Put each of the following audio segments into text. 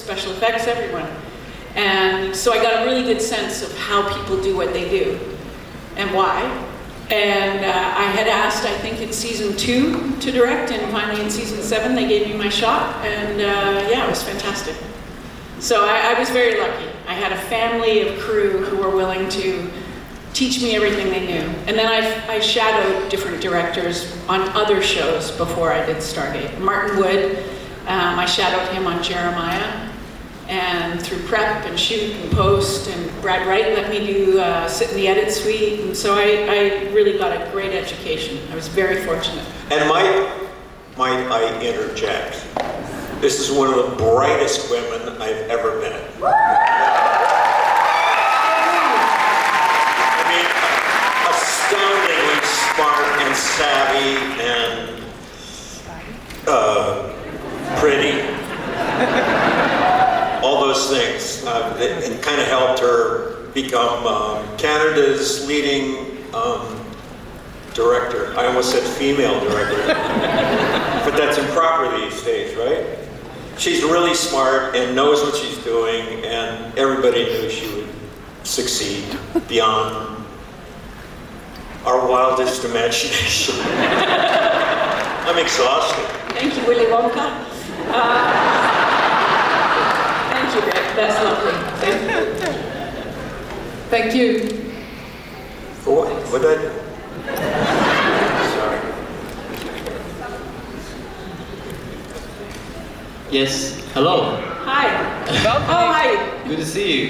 special effects, everyone. And so I got a really good sense of how people do what they do and why. And I had asked, I think in season 2 to direct, and finally in season 7 they gave me my shot, and yeah, it was fantastic. So I was very lucky. I had a family of crew who were willing to teach me everything they knew. And then I shadowed different directors on other shows before I did Stargate. Martin Wood, I shadowed him on Jeremiah, and through prep and shoot and post, and Brad Wright let me do sit in the edit suite, and so I really got a great education. I was very fortunate. And might I interject? This is one of the brightest women I've ever met. I mean, astoundingly smart and savvy and pretty. All those things. It kind of helped her become Canada's leading director. I almost said female director. But that's improper these days, right? She's really smart and knows what she's doing, and everybody knew she would succeed beyond our wildest imagination. I'm exhausted. Thank you, Willy Wonka. Thank you, Rick. That's lovely. Thank you. For what? What did I do? Sorry. Yes, hello. Hi. Oh, hi. Good to see you.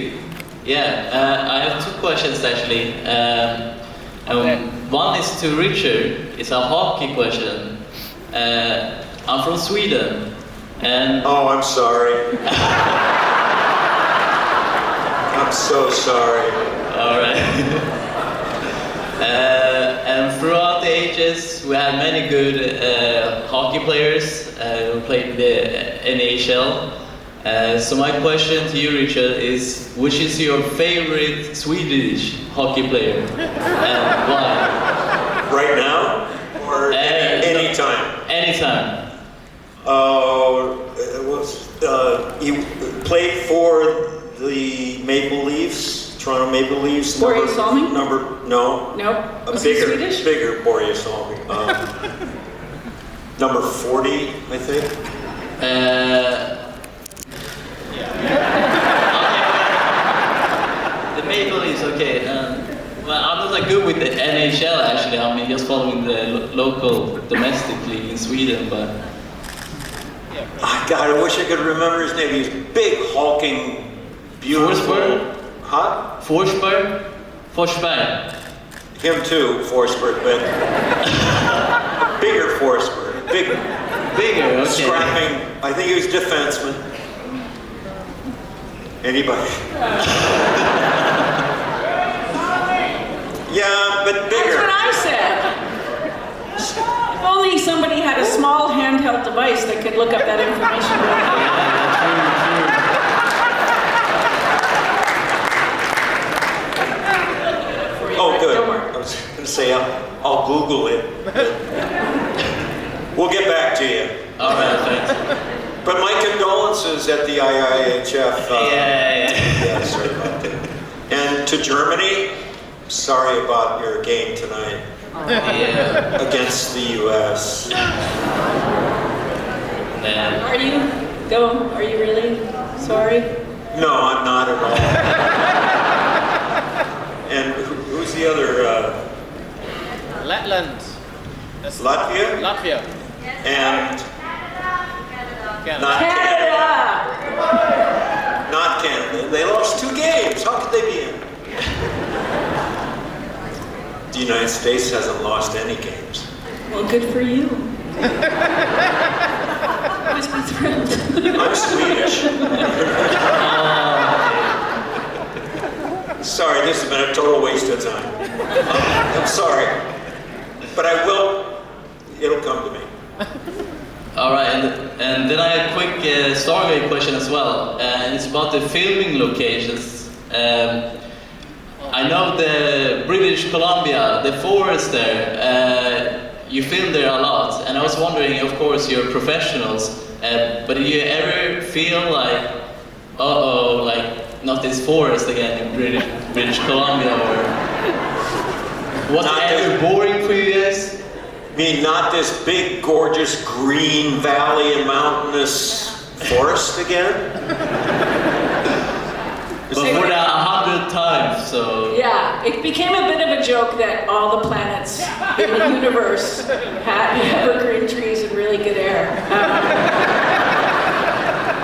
Yeah, I have 2 questions actually. One is to Richard. It's a hockey question. I'm from Sweden. And oh, I'm sorry. I'm so sorry. all right. And throughout the ages, we had many good hockey players who played the NHL. So my question to you, Richard, is which is your favorite Swedish hockey player and why? Right now? Or anytime? Anytime. He played for the Maple Leafs, Toronto Maple Leafs. Borje Salming? No. No. A Was he Swedish? bigger Borje Salming. Number 40, I think. The Maple Leafs, okay. Well, I'm not that good with the NHL actually. I mean, just following the local domestic league in Sweden, but. Oh, God, I wish I could remember his name. He's big, hulking, beautiful. Forsberg? Huh? Forsberg? Him too, Forsberg, but bigger Forsberg. Bigger, okay. Scrapping. I think he was defenseman. Anybody? Yeah, but bigger. That's what I said. If only somebody had a small handheld device that could look up that information. Oh, good. I was going to say I'll Google it. We'll get back to you. All right, thanks. But my condolences at the IIHF. Yeah, sorry about that. And to Germany, sorry about your game tonight. Yeah. Against the U.S. Are you? Go. Are you really sorry? No, I'm not at all. And who's the other? Letland. Latvia? Latvia. And Canada. not Canada! Not Canada. They lost 2 games. How could they be in? The United States hasn't lost any games. Well, good for you. Must be thrilled. I'm Swedish. Sorry, this has been a total waste of time. I'm sorry. But I will, it'll come to me. All right, and then I have a quick Stargate question as well, and it's about the filming locations. I know the British Columbia, the forest there, you film there a lot, and I was wondering, of course, you're professionals, but do you ever feel like uh-oh, like not this forest again in British Columbia, or what's ever boring for you guys? I mean, not this big, gorgeous, green valley and mountainous forest again? But for that 100 times, so... Yeah, it became a bit of a joke that all the planets in the universe had evergreen trees and really good air.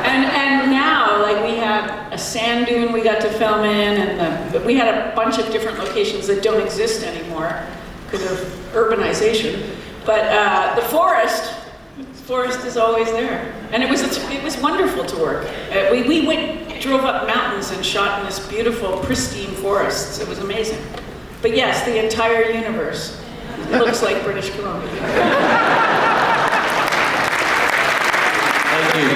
And now, like, we have a sand dune we got to film in, and we had a bunch of different locations that don't exist anymore because of urbanization. But the forest is always there, and it was wonderful to work. We drove up mountains and shot in this beautiful, pristine forests. It was amazing. But yes, the entire universe looks like British Columbia. Thank you.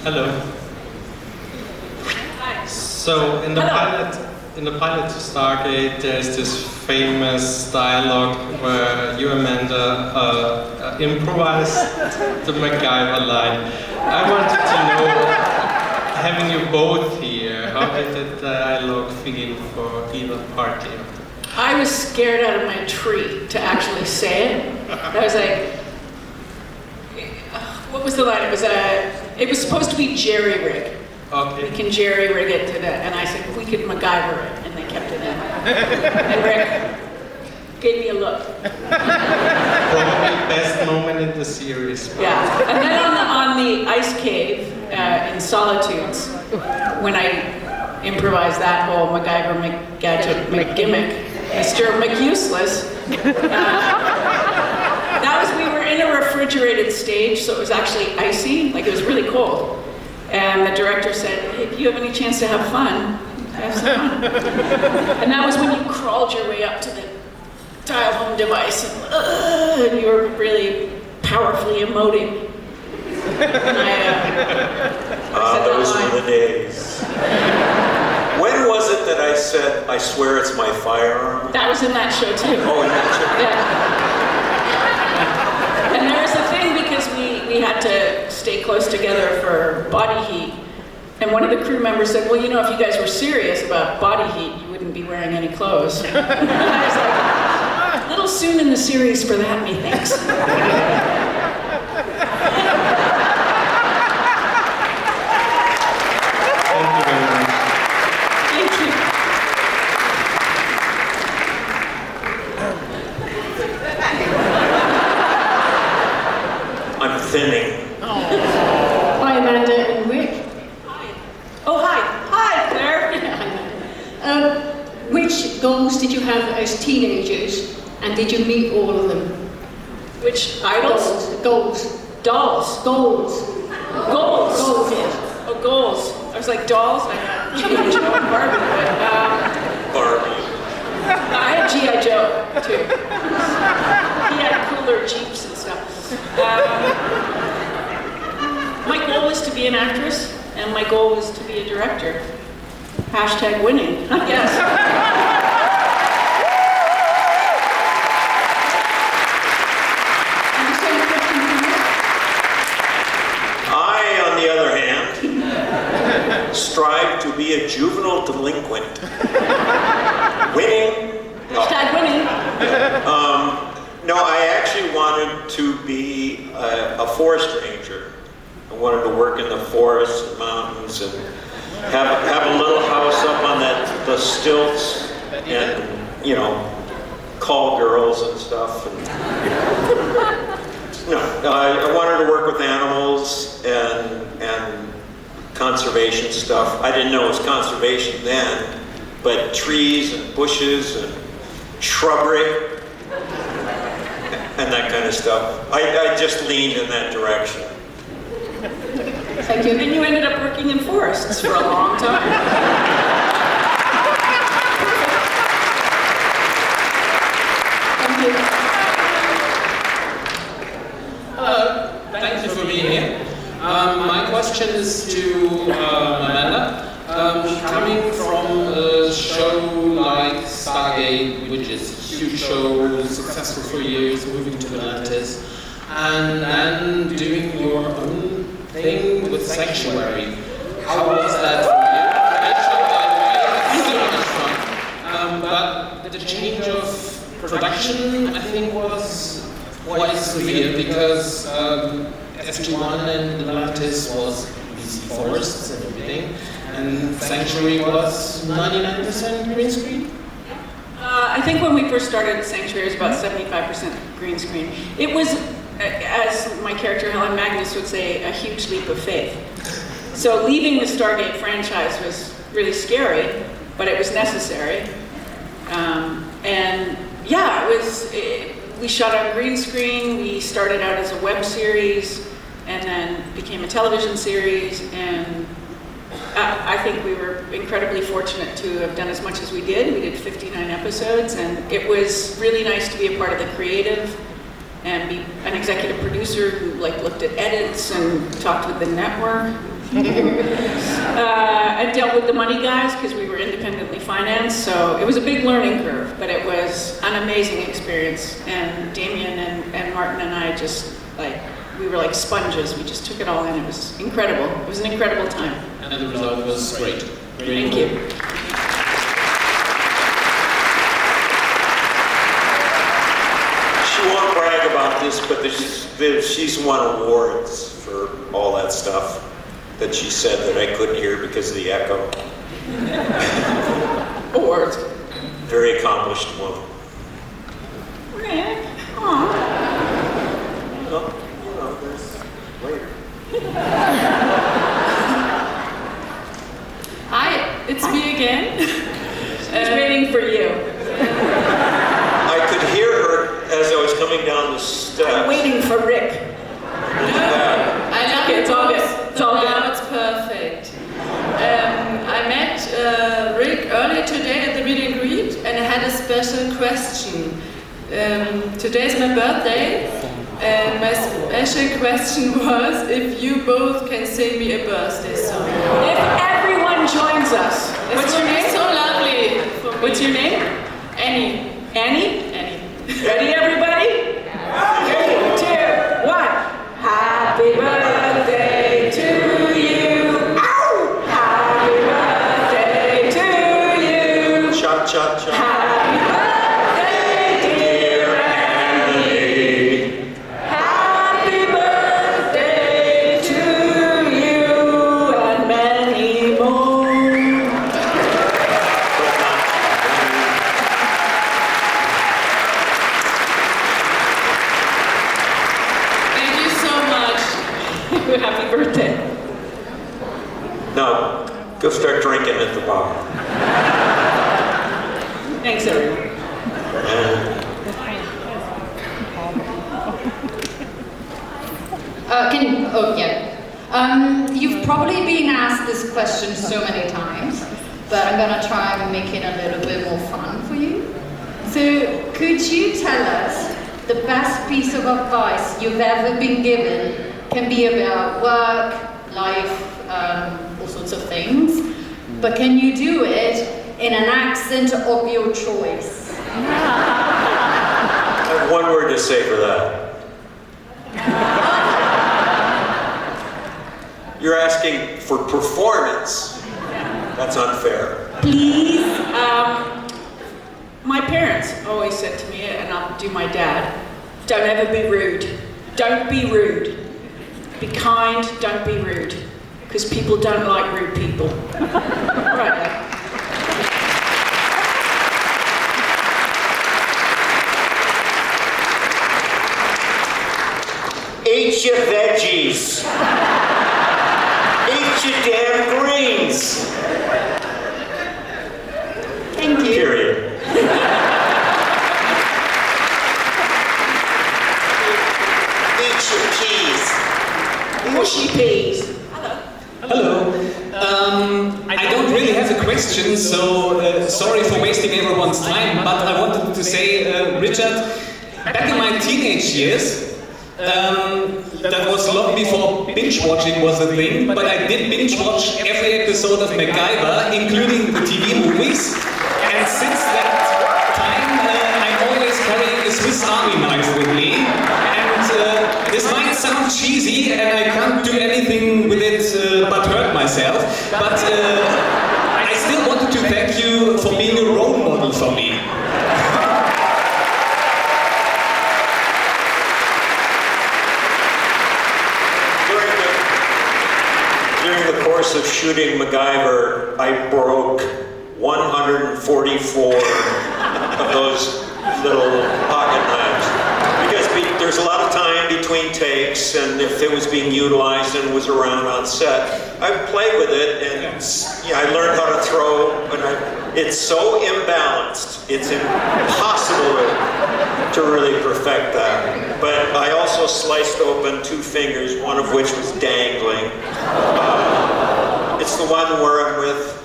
Hello. Hi. So in the pilot to Stargate, there's this famous dialogue where you, Amanda, improvised the MacGyver line. I wanted to know, having you both here, how did the dialogue feel for either party? I was scared out of my tree to actually say it. I was like, what was the line? It was supposed to be jerry-rig. Okay. We can jerry-rig it to that. And I said, we could MacGyver it. And they kept it in. And Rick gave me a look. Probably best moment in the series. Yeah. And then on the ice cave in Solitudes, when I improvised that whole MacGyver, McGadget, McGimmick, Mr. McUseless, we were in a refrigerated stage, so it was actually icy, like it was really cold. And the director said, hey, if you have any chance to have fun, have some fun. And that was when you crawled your way up to the dial home device, and you were really powerfully emoting. And Those were the days. When was it that I said, I swear it's my firearm? that was in that show too. Oh, in that show? Yeah. And there was a thing because we had to stay close together for body heat. And one of the crew members said, well, you know, if you guys were serious about body heat, you wouldn't be wearing any clothes. And I was like, a little soon in the series for that, methinks. I'm thinning. Hi, Amanda and Rick. Hi. Oh, hi. Hi, Claire. Which goals did you have as teenagers, and did you meet all of them? Which idols? Goals. Dolls. Goals. Goals. Goals, yes. Oh, goals. I was like, dolls? I had G.I. Joe and Barbie, but Barbie. I had G.I. Joe, too. He had cooler Jeeps and stuff. My goal was to be an actress, and my goal was to be a director. Hashtag winning, I guess. I, on the other hand, strive to be a juvenile delinquent. Winning? No. Hashtag winning. No, I actually wanted to be a forest ranger. I wanted to work in the forests and mountains and have a little house up on the stilts and, you know, call girls and stuff. And, no, I wanted to work with animals and conservation stuff. I didn't know it was conservation then, but trees and bushes and shrubbery and that kind of stuff. I just leaned in that direction. Thank you. And you ended up working in forests for a long time. Thank you. Hello, thank you for being here. My question is to Amanda. Coming from a show like Stargate, which is a huge show, successful for years, moving to Atlantis, and then doing your own thing with Sanctuary. How was that for you? So much fun. But the change of production, I think, was quite severe because SG1 and Atlantis was BC forests and everything, and Sanctuary was 99% green screen. I think when we first started Sanctuary, it was about 75% green screen. It was, as my character Helen Magnus would say, a huge leap of faith. So leaving the Stargate franchise was really scary, but it was necessary. And yeah, we shot on green screen. We started out as a web series and then became a television series, and I think we were incredibly fortunate to have done as much as we did. We did 59 episodes, and it was really nice to be a part of the creative and be an executive producer who looked at edits and talked with the network. I dealt with the money guys because we were independently financed, so it was a big learning curve, but it was an amazing experience. And Damien and Martin and I just we were like sponges. We just took it all in. It was incredible. It was an incredible time. And the result was great. Thank you. She won't brag about this, but she's won awards for all that stuff that she said that I couldn't hear because of the echo. Awards. Very accomplished woman. Rick. Aw. Well, there's later. Hi, it's me again. I was waiting for you. I could hear her as I was coming down the steps. I'm waiting for Rick. I love Okay, it's all good. It's all good. Now it's perfect. I met Rick earlier today at the meet and greet, and I had a special question. Today's my birthday, and my special question was if you both can sing me a birthday song. If everyone joins us. What's your name? So lovely. For What's me. your name? Annie. Annie? Annie. Ready, everybody? 3, 2, 1. Happy birthday to you. Ow! Happy birthday to you. Cha cha cha. Happy birthday, dear Annie. Happy birthday to you and many more. Thank you so much. Happy birthday. No, go start drinking at the bar. Thanks, everyone. You've probably been asked this question so many times, but I'm gonna try and make it a little bit more fun for you. So, could you tell us the best piece of advice you've ever been given? Can be about work, life, all sorts of things, but can you do it in an accent of your choice? I have one word to say for that. You're asking for performance. That's unfair. Please. My parents always said to me, and I'll do my dad, don't ever be rude. Don't be rude. Be kind, don't be rude. Because people don't like rude people. All right, Dad. Eat your veggies. Eat your damn greens. Thank you. Period. Eat your peas. Mushy peas. Hello. I don't really have a question, so sorry for wasting everyone's time, but I wanted to say, Richard, back in my teenage years, that was long before binge watching was a thing, but I did binge watch every episode of MacGyver, including the TV movies, and since that time I'm always carrying a Swiss Army knife with me, and cheesy and I can't do anything with it but hurt myself. But I still wanted to thank you for being a role model for me. During the course of shooting MacGyver, I broke 144 of those little pocket knives. Because there's a lot of time between takes, and if it was being utilized and was around on set, I played with it, and I learned how to throw, and it's so imbalanced, it's impossible to really perfect that. But I also sliced open 2 fingers, one of which was dangling. It's the one where I'm with,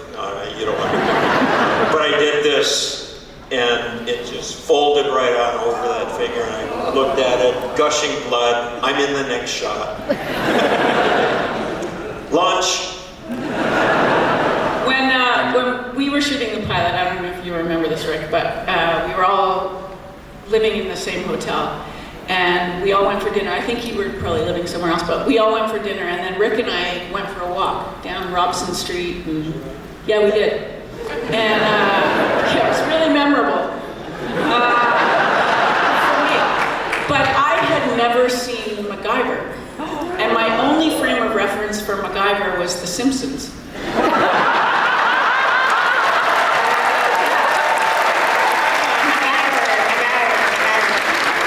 you don't want to know. But I did this, and it just folded right on over that finger, and I looked at it, gushing blood. I'm in the next shot. Launch. When we were shooting the pilot, I don't know if you remember this, Rick, but we were all living in the same hotel, and we all went for dinner. I think you were probably living somewhere else, but we all went for dinner, and then Rick and I went for a walk down Robson Street, and yeah, we did. And yeah, it was really memorable. But I had never seen MacGyver, and my only frame of reference for MacGyver was The Simpsons.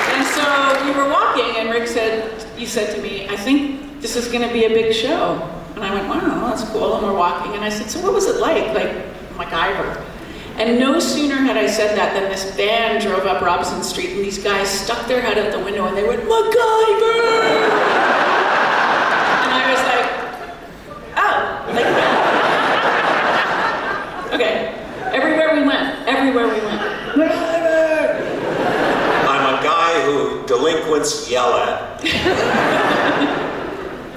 And so we were walking, and Rick said, you said to me, I think this is going to be a big show. And I went, wow, that's cool. And we're walking, and I said, so what was it like MacGyver? And no sooner had I said that than this van drove up Robson Street, and these guys stuck their head out the window and they went, MacGyver! And I was like, oh, like that. Okay, everywhere we went, MacGyver! I'm a guy who delinquents yell at.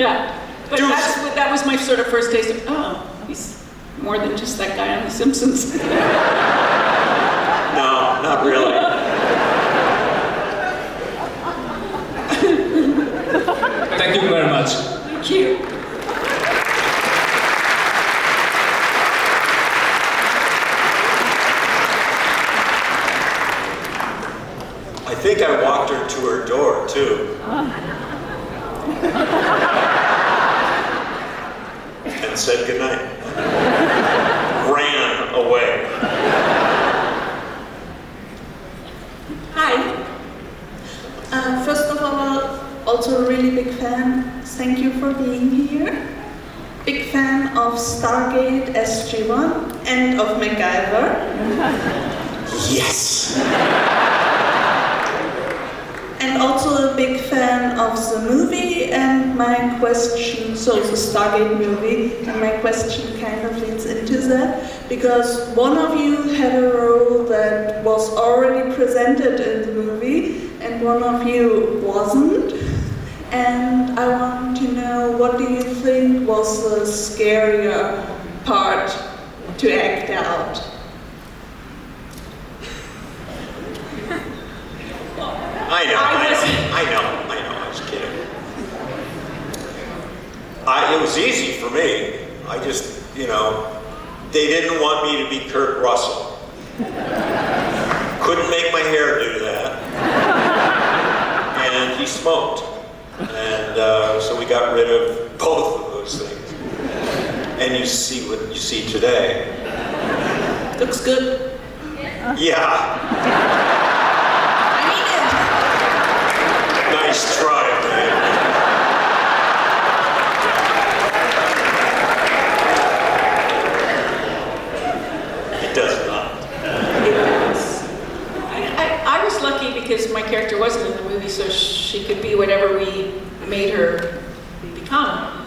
Yeah, but that was my sort of first taste of, oh, he's more than just that guy on The Simpsons. No, not really. Thank you very much. Thank you. I think I walked her to her door, too. And said goodnight. Ran away. Hi. First of all, also a really big fan. Thank you for being here. Big fan of Stargate SG-1 and of MacGyver. Yes! And also a big fan of the movie, and my question, so the Stargate movie, and my question kind of leads into that, because one of you had a role that was already presented in the movie, and one of you wasn't. And I want to know, what do you think was the scarier part to act out? I know, I was kidding. It was easy for me. I just, they didn't want me to be Kurt Russell. Couldn't make my hair do that. And he smoked. And so we got rid of both of those things. And you see what you see today. Looks good. Yeah. Nice try, man. It does not. I was lucky because my character wasn't in the movie, so she could be whatever we made her become.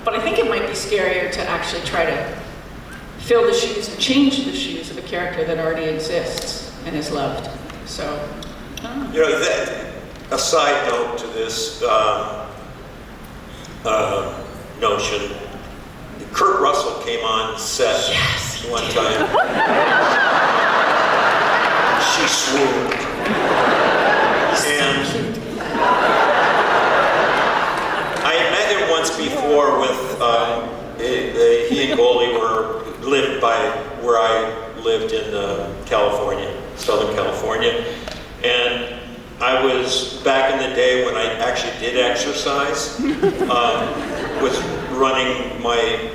But I think it might be scarier to actually try to fill the shoes and change the shoes of a character that already exists and is loved. So, a side note to this notion. Kurt Russell came on set one time. She swooned. And was back in the day when I actually did exercise, was running my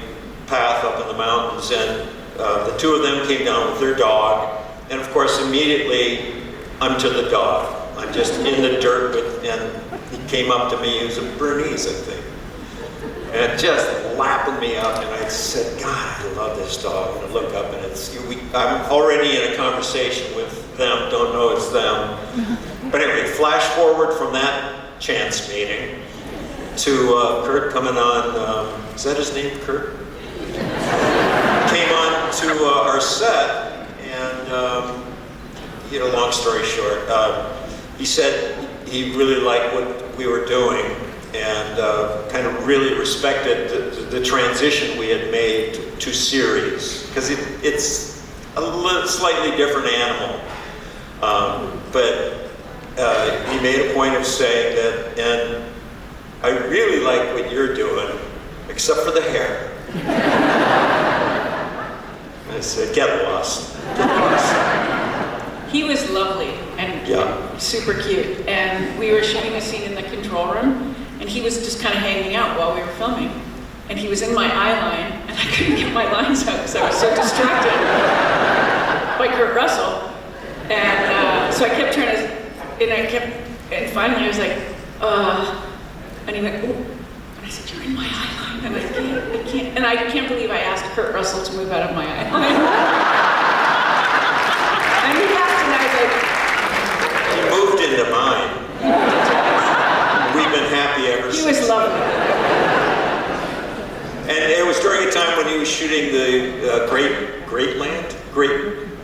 path up in the mountains, and the two of them came down with their dog, and of course immediately I'm to the dog. I'm just in the dirt and he came up to me, he was a Bernese, I think, and just lapping me up, and I said, God, I love this dog. And I look up, and I'm already in a conversation with them, don't know it's them. But anyway, flash forward from that chance meeting to Kurt coming on, is that his name, Kurt? Came on to our set, and you know, long story short, he said he really liked what we were doing, and kind of really respected the transition we had made to series, because it's a slightly different animal. But he made a point of saying that, and I really like what you're doing, except for the hair. I said, get lost. Get lost. He was lovely and super cute, and we were shooting a scene in the control room, and he was just kind of hanging out while we were filming, and he was in my eyeline, and I couldn't get my lines out because I was so distracted by Kurt Russell, and so I kept trying to, and finally I was like, and he went, oh, and I said, you're in my eyeline, and I can't, and I can't believe I asked Kurt Russell to move out of my eyeline. And he asked, and I was like, he moved into mine. We've been happy ever since. He was lovely. And it was during a time when he was shooting the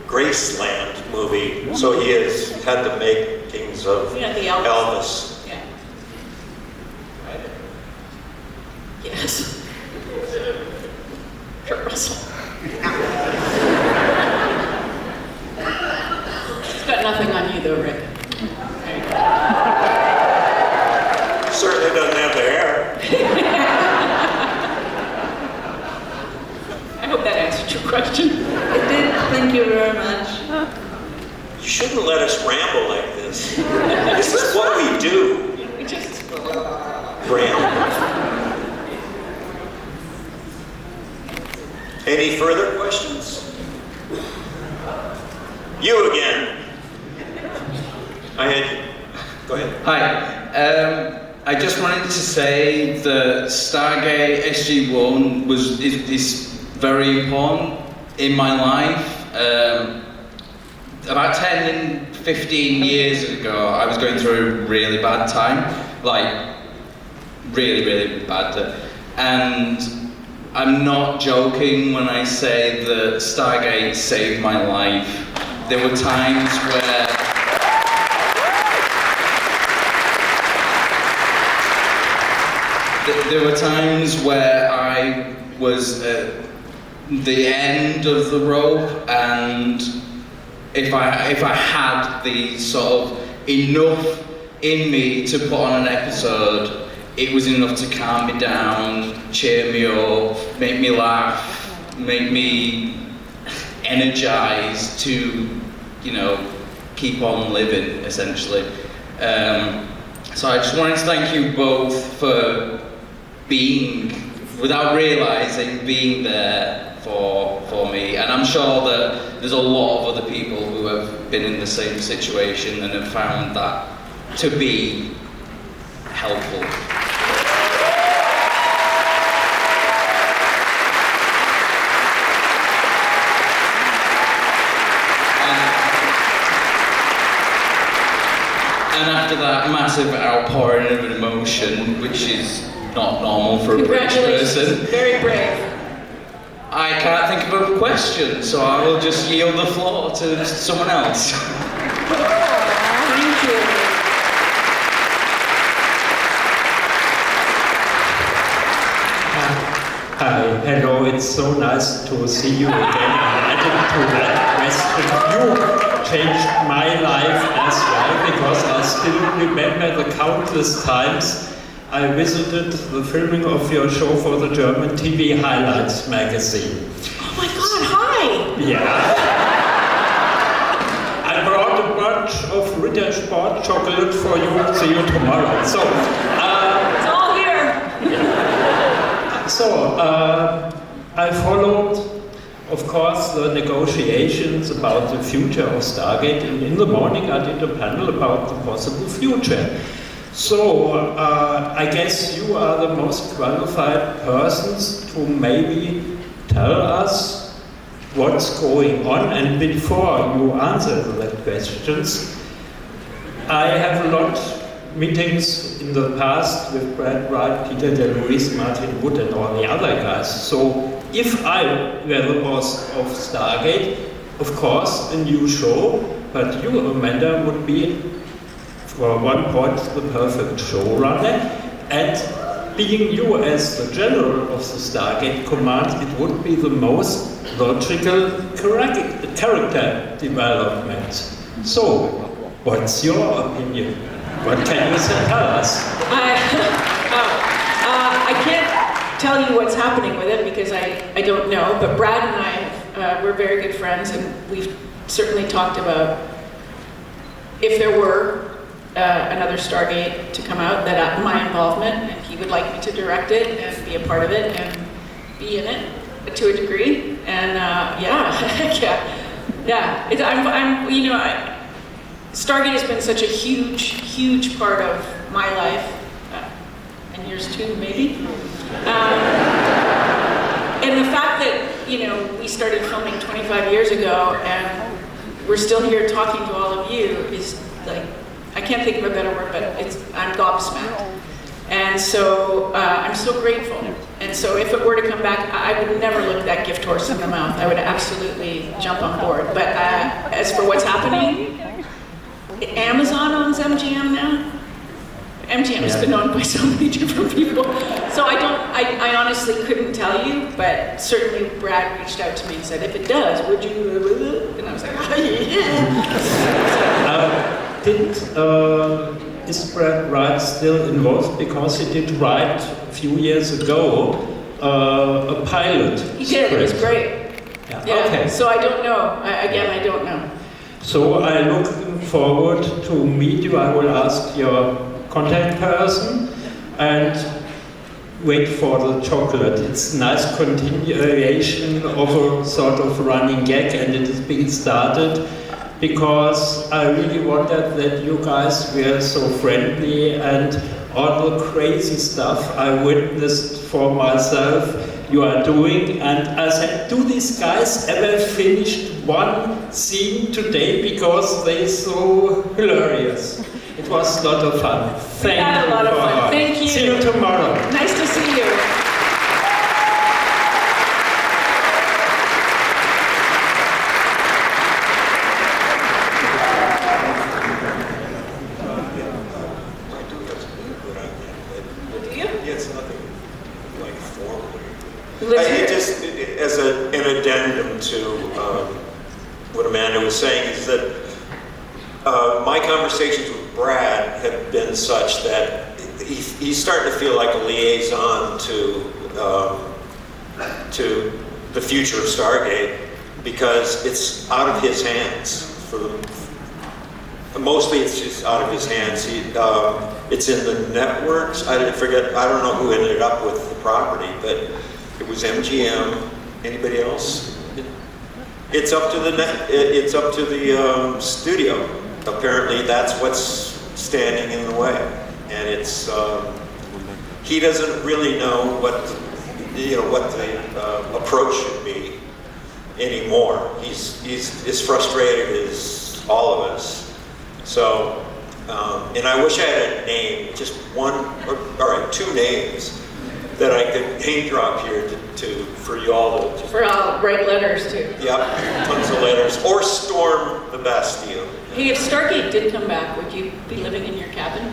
Graceland movie, so he has had the makings of the Elvis. Yeah. Right. Yes. Kurt Russell. It's got nothing on you though, Rick. Certainly doesn't have the hair. I hope that answered your question. It did. Thank you very much. You shouldn't let us ramble like this. This is what we do. We just Ramble. Any further questions? You again. Go ahead. Hi. I just wanted to say that Stargate SG-1 is very important in my life. About 10 and 15 years ago, I was going through a really bad time, like really, really bad. And I'm not joking when I say that Stargate saved my life. There were times where I was at the end of the rope, and if I had the sort of enough in me to put on an episode, it was enough to calm me down, cheer me up, make me laugh, make me energized to, you know, keep on living, essentially. So I just wanted to thank you both for being, without realizing, being there for me. And I'm sure that there's a lot of other people who have been in the same situation and have found that to be helpful. And after that massive outpouring of emotion, which is not normal for a British person, very brave. I can't think of a question, so I will just yield the floor to someone else. Thank you. Hi, hello, it's so nice to see you again. Adding to that question, you changed my life as well, because I still remember the countless times I visited the filming of your show for the German TV Highlights magazine. Oh my God, hi! Yeah. I brought a bunch bunch of Rittersport chocolate for you. See you tomorrow. So, it's all here. So, I followed, of course, the negotiations about the future of Stargate. And in the morning, I did a panel about the possible future. So, I guess you are the most qualified persons to maybe tell us what's going on. And before you answer the questions, I have a lot of meetings in the past with Brad Wright, Peter DeLuise, Martin Wood, and all the other guys. So if I were the boss of Stargate, of course, a new show, but you, Amanda, would be, for one point, the perfect showrunner. And being you as the general of the Stargate command, it would be the most logical character development. So, what's your opinion? What can you tell us? I can't tell you what's happening with it because I don't know, but Brad and I, we're very good friends, and we've certainly talked about if there were another Stargate to come out, that my involvement, and he would like me to direct it and be a part of it and be in it to a degree. And Stargate has been such a huge part of my life, and yours too, maybe. And the fact that, we started filming 25 years ago and we're still here talking to all of you is like, I can't think of a better word, but I'm gobsmacked. And so I'm so grateful. And so if it were to come back, I would never look that gift horse in the mouth. I would absolutely jump on board. But as for what's happening, Amazon owns MGM now. MGM has been owned by so many different people. So I honestly couldn't tell you, but certainly Brad reached out to me and said, if it does, would you? And I was like, Is Brad Wright still involved? Because he did write a few years ago a pilot. He did, it was great. Yeah. Okay. So I don't know. I don't know. So I look forward to meet you. I will ask your contact person and wait for the chocolate. It's a nice continuation of a sort of running gag, and it is being started because I really wanted that you guys were so friendly, and all the crazy stuff I witnessed for myself you are doing. And I said, do these guys ever finished one scene today, because they're so hilarious. It was a lot of fun. We had a lot of fun. Thank you. See you tomorrow. Nice to see you. As an addendum to what Amanda was saying, is that my conversations with Brad have been such that he's starting to feel like a liaison to the future of Stargate, because it's out of his hands. Mostly it's just out of his hands. It's in the networks. I don't know who ended up with the property, but it was MGM. Anybody else? It's up to the studio. Apparently, that's what's standing in the way, and it's he doesn't really know what the approach should be anymore. He's as frustrated as all of us. So, and I wish I had a name, just one, or two names that I could name drop here for you all to. For all write letters to. Yep, tons of letters, or storm the Bastille. Hey, if Stargate did come back, would you be living in your cabin?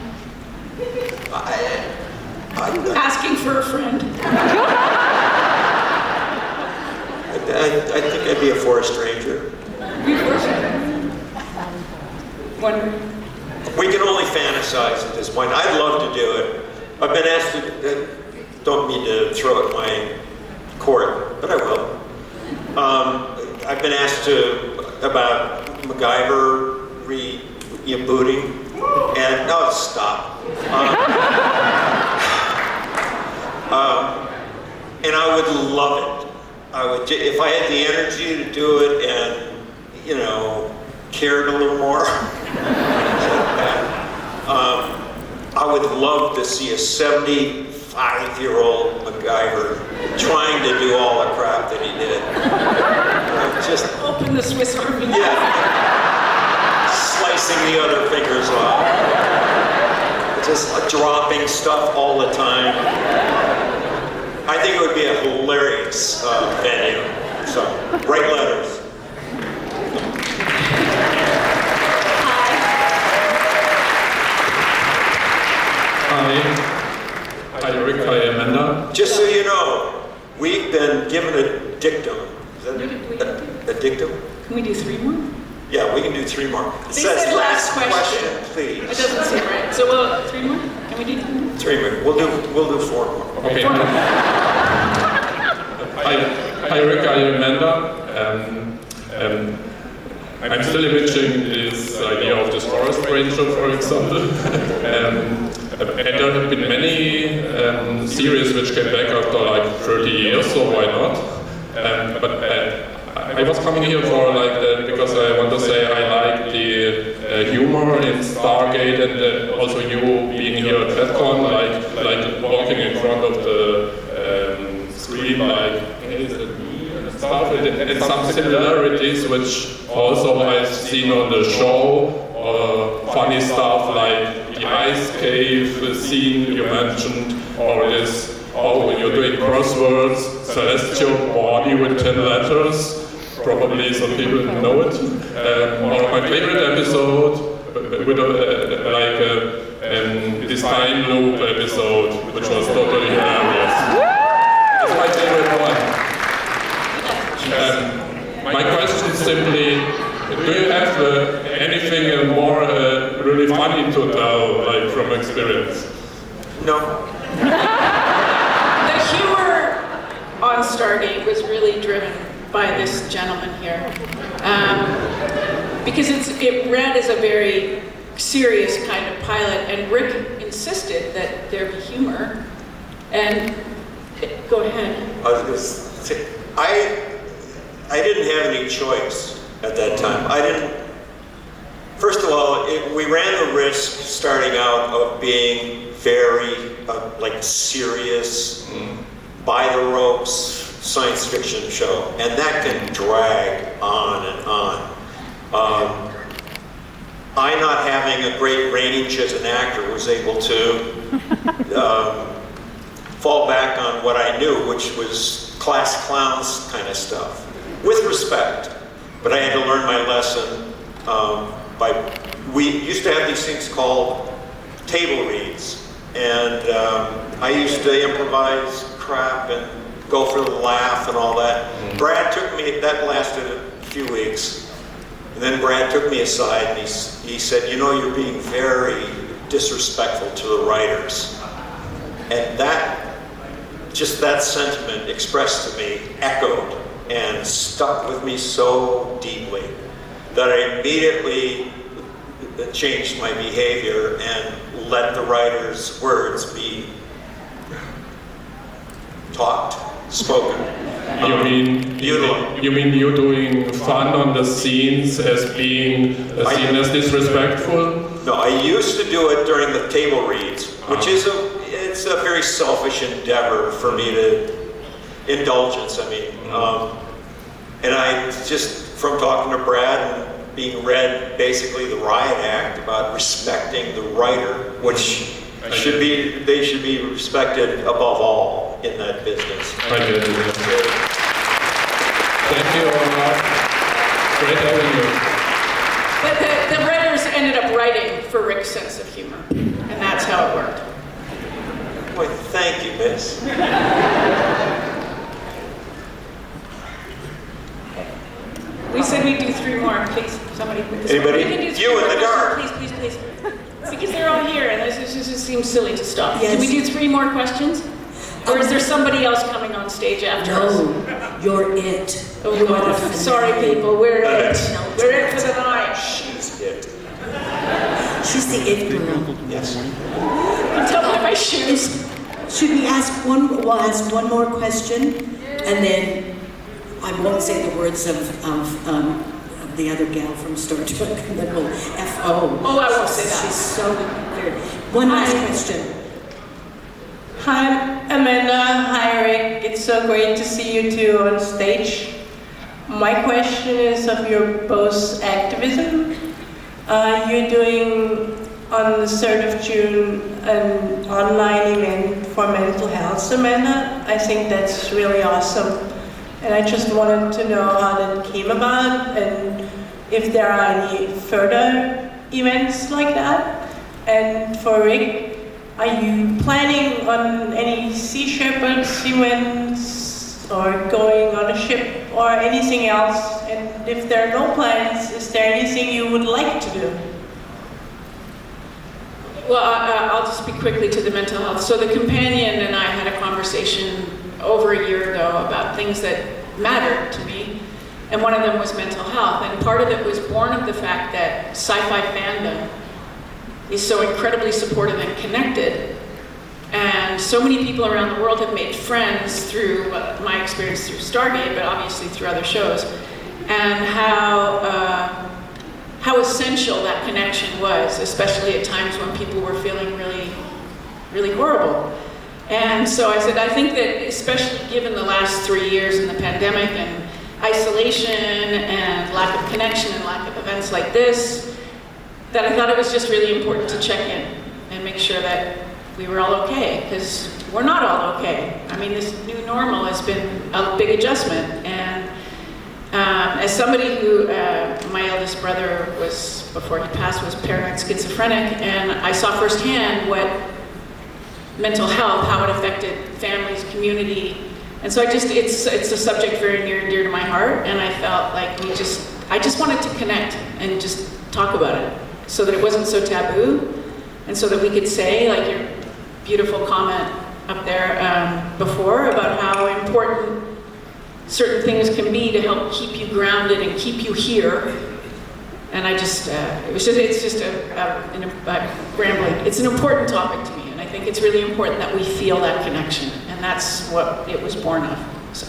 Asking for a friend. I think I'd be a forest ranger. We can only fantasize at this point. I'd love to do it. I've been asked to, don't mean to throw at my court, but I will. I've been asked about MacGyver your booty, and no, stop. And I would love it. I would, if I had the energy to do it and, you know, cared a little more. I would love to see a 75-year-old MacGyver trying to do all the crap that he did. Just open the Swiss Army. Yeah. Slicing the other fingers off. Just dropping stuff all the time. I think it would be a hilarious venue. So, write letters. Hi, Rick. Hi, Amanda. Just so you know, we've been given a dictum. Is that a dictum? Can we do 3 more? Yeah, we can do 3 more. It They says said last question. please. It doesn't seem right. So, 3 more? Can we do 3 more? 3 more. We'll do 4 more. Okay. Hi, Rick. Hi, Amanda. I'm still imaging this idea of this forest ranger, for example. And there have been many series which came back after like 30 years, so why not? But I was coming here for like that because I want to say I like the humor in Stargate, and also you being here at FedCon, like walking in front of the screen, like, hey, is it me? And stuff, and some similarities which also I've seen on the show, funny stuff like the ice cave scene you mentioned, or this, when you're doing crosswords, celestial body with 10 letters, probably some people know it. Or my favorite episode, with this time loop episode, which was totally hilarious. It's my favorite one. My question is simply, do you have anything more really funny to tell, like from experience? No. The humor on Stargate was really driven by this gentleman here. Because it read as a very serious kind of pilot, and Rick insisted that there be humor. And go ahead. I was going to say, I didn't have any choice at that time. First of all, we ran the risk starting out of being very like serious, by the ropes science fiction show, and that can drag on and on. I, not having a great range as an actor, was able to fall back on what I knew, which was class clowns kind of stuff, with respect. But I had to learn my lesson we used to have these things called table reads, and I used to improvise crap and go for the laugh and all that. Brad took me, that lasted a few weeks, and then Brad took me aside and he said, you know, you're being very disrespectful to the writers. And that, just that sentiment expressed to me, echoed and stuck with me so deeply that I immediately changed my behavior and let the writer's words be talked, spoken. You mean you're doing fun on the scenes as being seen as disrespectful? No, I used to do it during the table reads, which is it's a very selfish endeavor for me to indulgence. I mean, and I just, from talking to Brad and being read basically the riot act about respecting the writer, which they should be respected above all in that business. Thank you. Thank you. Great having you. But the writers ended up writing for Rick's sense of humor, and that's how it worked. Boy, thank you, miss. We said we'd do 3 more, please. Somebody. Anybody? You in the dark. Please. Because they're all here, and this just seems silly to stop. Yes. Can we do 3 more questions? Or is there somebody else coming on stage after us? No, you're it. Oh, you're God. Sorry, people. We're it. No, We're it for the night. She's it. She's the it girl. Yes. Tell me my shoes. Should we ask one? We'll ask one more question, and then I won't say the words of the other gal from Star Trek. And then we'll F-O. Oh, I won't say that. She's so weird. One last question. Hi, Amanda. Hi, Rick. It's so great to see you two on stage. My question is of your both activism. You're doing on the 3rd of June an online event for mental health, Amanda. I think that's really awesome. And I just wanted to know how that came about and if there are any further events like that. And for Rick, are you planning on any Sea Shepherds events or going on a ship or anything else? And if there are no plans, is there anything you would like to do? Well, I'll just speak quickly to the mental health. So the companion and I had a conversation over a year ago about things that mattered to me, and one of them was mental health. And part of it was born of the fact that sci-fi fandom is so incredibly supportive and connected, and so many people around the world have made friends through my experience through Stargate, but obviously through other shows, and how essential that connection was, especially at times when people were feeling really, really horrible. And so I said, I think that especially given the last 3 years in the pandemic and isolation and lack of connection and lack of events like this, that I thought it was just really important to check in and make sure that we were all okay, because we're not all okay. I mean, this new normal has been a big adjustment, and as somebody who, my eldest brother was, before he passed, was paranoid schizophrenic, and I saw firsthand what mental health, how it affected families, community, and so it's a subject very near and dear to my heart, and I felt like I just wanted to connect and just talk about it, so that it wasn't so taboo, and so that we could say, like your beautiful comment up there before about how important certain things can be to help keep you grounded and keep you here. And it's just a rambling. It's an important topic to me, and I think it's really important that we feel that connection, and that's what it was born of. So.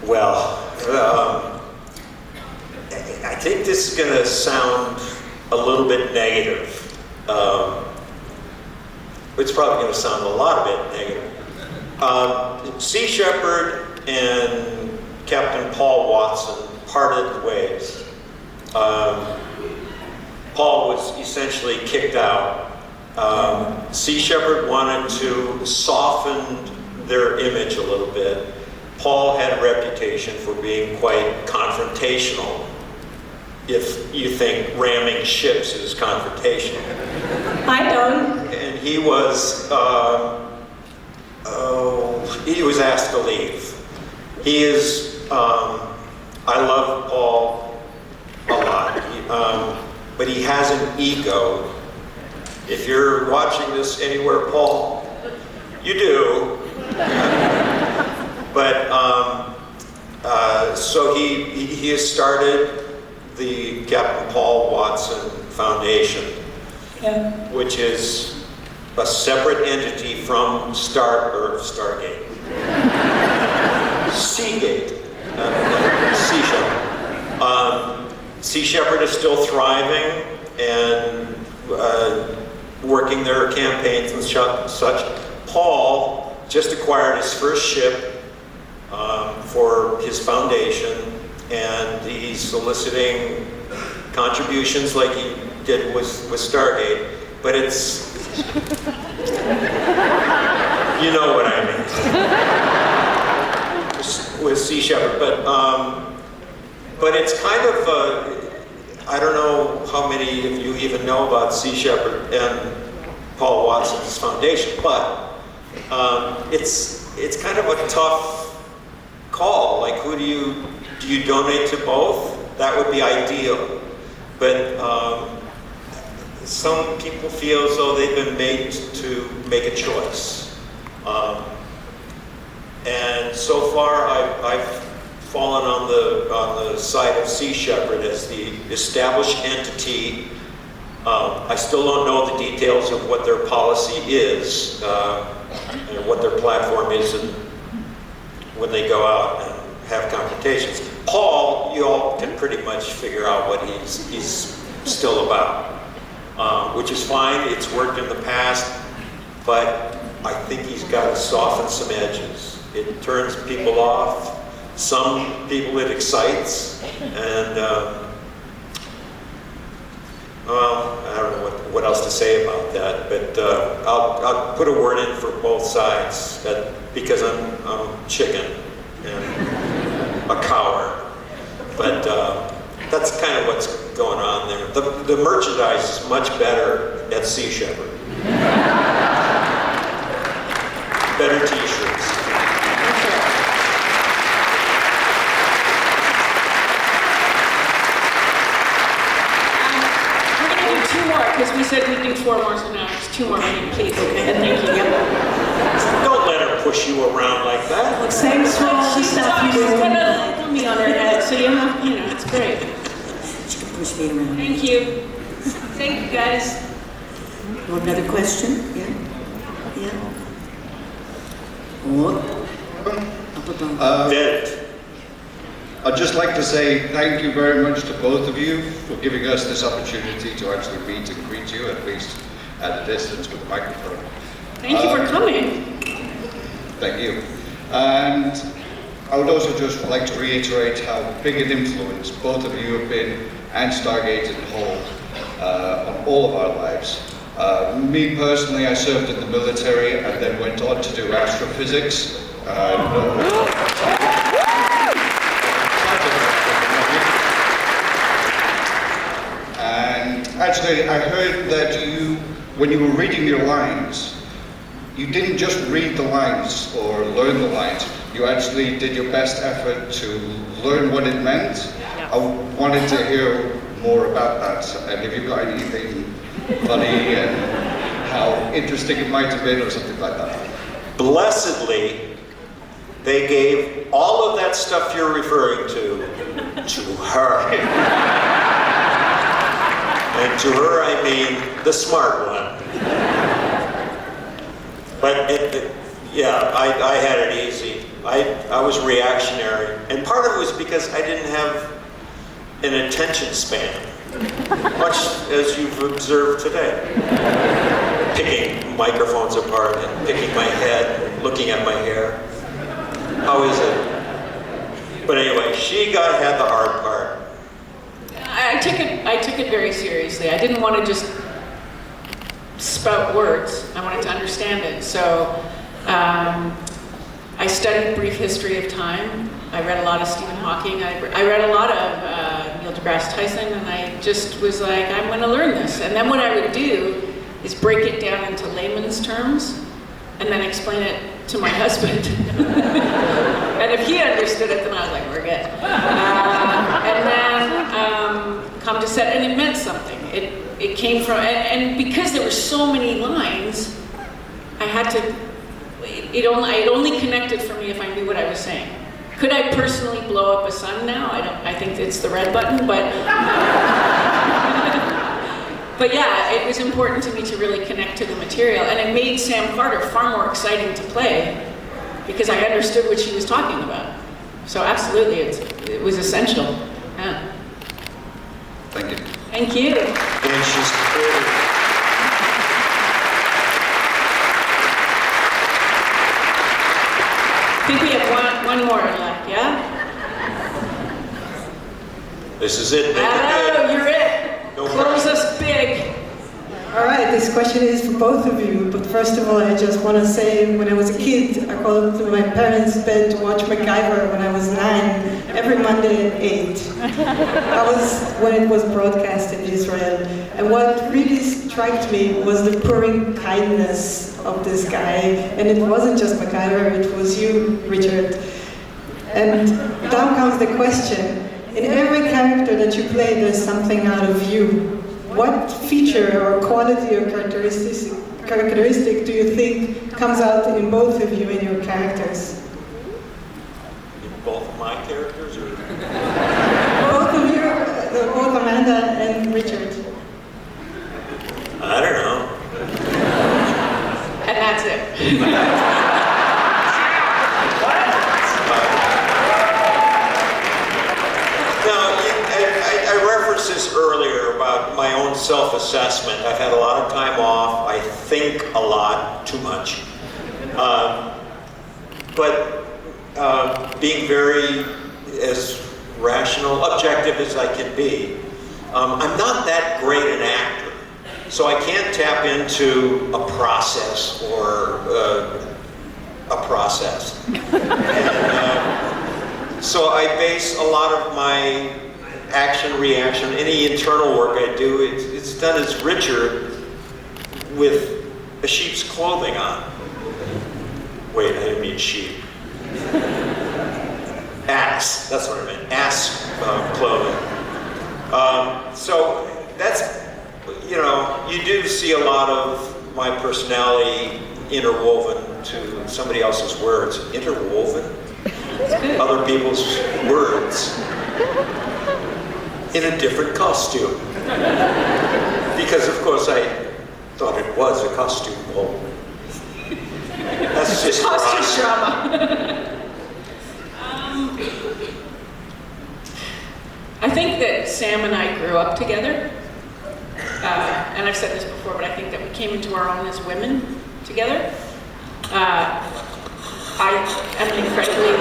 Well, I think this is going to sound a little bit negative. It's probably going to sound a lot of bit negative. Sea Shepherd and Captain Paul Watson parted ways. Paul was essentially kicked out. Sea Shepherd wanted to soften their image a little bit. Paul had a reputation for being quite confrontational, if you think ramming ships is confrontational. I don't. And he was asked to leave. He is, I love Paul a lot, but he has an ego. If you're watching this anywhere, Paul, you do. But so he has started the Captain Paul Watson Foundation, which is a separate entity from Stargate. Seagate. Sea Shepherd. Sea Shepherd is still thriving and working their campaigns and such. Paul just acquired his first ship for his foundation, and he's soliciting contributions like he did with Stargate, but it's, you know what I mean, with Sea Shepherd, but it's kind of, I don't know how many of you even know about Sea Shepherd and Paul Watson's foundation, but it's kind of a tough call. Like, who do you donate to both? That would be ideal. But some people feel as though they've been made to make a choice. And so far, I've fallen on the side of Sea Shepherd as the established entity. I still don't know the details of what their policy is and what their platform is when they go out and have confrontations. Paul, you all can pretty much figure out what he's still about, which is fine. It's worked in the past, but I think he's got to soften some edges. It turns people off. Some people it excites, and well, I don't know what else to say about that, but I'll put a word in for both sides because I'm chicken and a coward. But that's kind of what's going on there. The merchandise is much better at Sea Shepherd. Better t-shirts. Because we said we'd do 4 more, so now it's 2 more, please. Okay. And thank you. Yep. Don't let her push you around like that. Well, same small She's stuff you got do. a dummy on her head, so you know, it's great. She can push me around. Thank you. Thank you, guys. Want another question? Yeah? Yeah? Or? Up above. I'd just like to say thank you very much to both of you for giving us this opportunity to actually meet and greet you, at least at a distance with the microphone. Thank you for coming. Thank you. And I would also just like to reiterate how big an influence both of you have been, and Stargate and whole, on all of our lives. Me personally, I served in the military and then went on to do astrophysics. And actually, I heard that when you were reading your lines, you didn't just read the lines or learn the lines. You actually did your best effort to learn what it meant. I wanted to hear more about that, and if you've got anything funny and how interesting it might have been or something like that. Blessedly, they gave all of that stuff you're referring to her. And to her, I mean the smart one. But yeah, I had it easy. I was reactionary. And part of it was because I didn't have an attention span, much as you've observed today. Picking microphones apart and picking my head, and looking at my hair. How is it? But anyway, she had the hard part. I took it very seriously. I didn't want to just spout words. I wanted to understand it. So I studied brief history of time. I read a lot of Stephen Hawking. I read a lot of Neil deGrasse Tyson, and I just was like, I'm going to learn this. And then what I would do is break it down into layman's terms and then explain it to my husband. And if he understood it, then I was like, we're good. And then come to set, and it meant something. It came from, and because there were so many lines, I had to, it only connected for me if I knew what I was saying. Could I personally blow up a sun now? I think it's the red button, but but yeah, it was important to me to really connect to the material, and it made Sam Carter far more exciting to play because I understood what she was talking about. So absolutely, it was essential. Yeah. Thank you. Thank you. And she's pretty. I think we have one more left, yeah? This is it. Oh, you're it. No Close us big. All right, this question is for both of you, but first of all, I just want to say, when I was a kid, I called to my parents' bed to watch MacGyver when I was 9, every Monday at 8. That was when it was broadcast in Israel. And what really struck me was the purring kindness of this guy. And it wasn't just MacGyver, it was you, Richard. And down comes the question. In every character that you play, there's something out of you. what feature or quality or characteristic do you think comes out in both of you in your characters? In both of my characters, or Both of you, both Amanda and Richard. I don't know. And that's it. I referenced this earlier about my own self-assessment. I've had a lot of time off. I think a lot, too much. But being very as rational, objective as I can be, I'm not that great an actor. So I can't tap into a process or a process. And, so I base a lot of my action, reaction, any internal work I do, it's done as Richard with a sheep's clothing on. Wait, I didn't mean sheep. Ass, that's what I meant, ass clothing. So that's, you know, you do see a lot of my personality interwoven to somebody else's words. Interwoven? Other people's words in a different costume. Because of course I thought it was a costume. Well, that's just costume drama. I think that Sam and I grew up together. And I've said this before, but I think that we came into our own as women together. I am incredibly...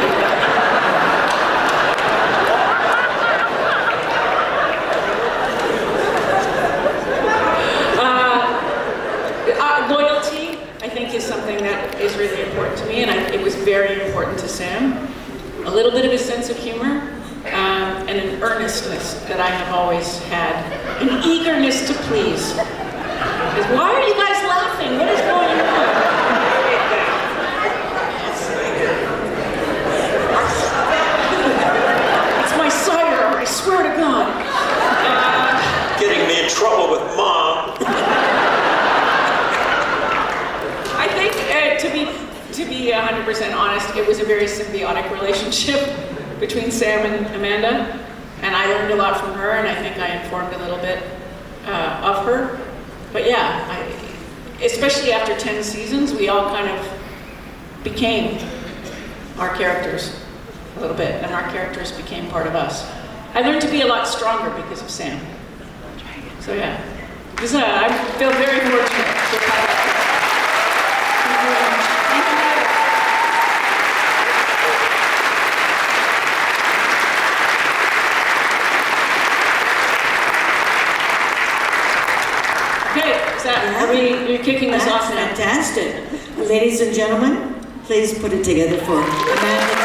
loyalty, I think, is something that is really important to me, and it was very important to Sam. A little bit of a sense of humor, and an earnestness that I have always had. An eagerness to please. Why are you guys laughing? What is going on? I swear to God. Getting me in trouble with Mom. I think, to be 100% honest, it was a very symbiotic relationship between Sam and Amanda, and I learned a lot from her, and I think I informed a little bit of her. But yeah, especially after 10 seasons, we all kind of became our characters a little bit, and our characters became part of us. I learned to be a lot stronger because of Sam. So yeah, I feel very fortunate to have that. Okay, are you kicking us off now? Fantastic. Ladies and gentlemen, please put it together for Amanda.